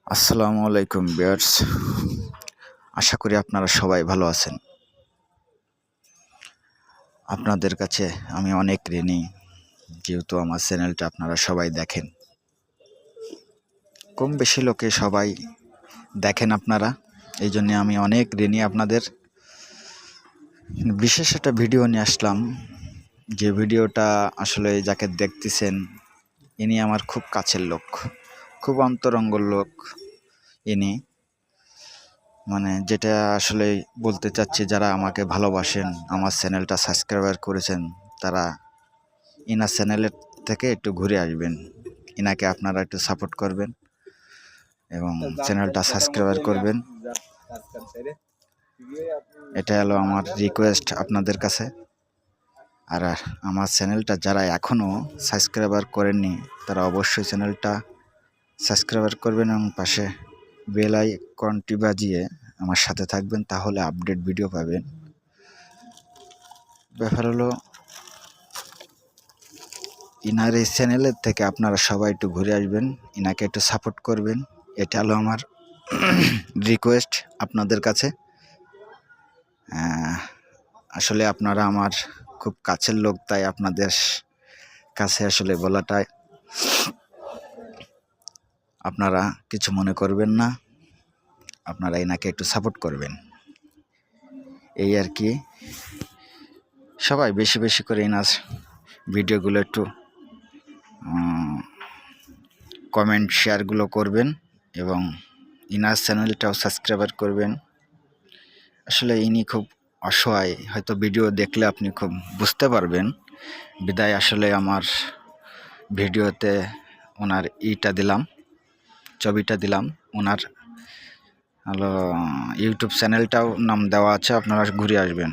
আসসালামু আলাইকুম ভিউয়ার্স, আশা করি আপনারা সবাই ভালো আছেন। আপনাদের কাছে আমি অনেক ঋণী, যেহেতু আমার চ্যানেলটা আপনারা সবাই দেখেন, কম বেশি লোকে সবাই দেখেন আপনারা, এই জন্যে আমি অনেক ঋণী আপনাদের। বিশেষ একটা ভিডিও নিয়ে আসলাম, যে ভিডিওটা আসলে যাকে দেখতেছেন ইনি আমার খুব কাছের লোক, খুব অন্তরঙ্গ লোক ইনি। যেটা আসলে বলতে চাচ্ছি, যারা আমাকে ভালোবাসেন, আমার চ্যানেলটা সাবস্ক্রাইবার করেছেন, তারা ইনার চ্যানেলের থেকে একটু ঘুরে আসবেন। ইনাকে আপনারা একটু সাপোর্ট করবেন এবং চ্যানেলটা সাবস্ক্রাইবার করবেন। এটা হলো আমার রিকোয়েস্ট আপনাদের কাছে। আর আমার চ্যানেলটা যারা এখনও সাবস্ক্রাইবার করেননি, তারা অবশ্যই চ্যানেলটা সাবস্ক্রাইবার করবেন এবং পাশে বেল আইকনটি বাজিয়ে আমার সাথে থাকবেন, তাহলে আপডেট ভিডিও পাবেন। ব্যাপার হলো, ইনার এই চ্যানেলের থেকে আপনারা সবাই একটু ঘুরে আসবেন, ইনাকে একটু সাপোর্ট করবেন। এটা হলো আমার রিকোয়েস্ট আপনাদের কাছে। আসলে আপনারা আমার খুব কাছের লোক, তাই আপনাদের কাছে আসলে বলাটাই, আপনারা কিছু মনে করবেন না, আপনারা ইনাকে একটু সাপোর্ট করবেন, এই আর কি। সবাই বেশি বেশি করে ইনার ভিডিওগুলো একটু কমেন্ট শেয়ারগুলো করবেন এবং ইনার চ্যানেলটাও সাবস্ক্রাইবার করবেন। আসলে ইনি খুব অসহায়, হয়তো ভিডিও দেখলে আপনি খুব বুঝতে পারবেন, বিদায় আসলে আমার ভিডিওতে ওনার ছবিটা দিলাম। ওনার হলো ইউটিউব চ্যানেলটাও নাম দেওয়া আছে, আপনারা ঘুরে আসবেন।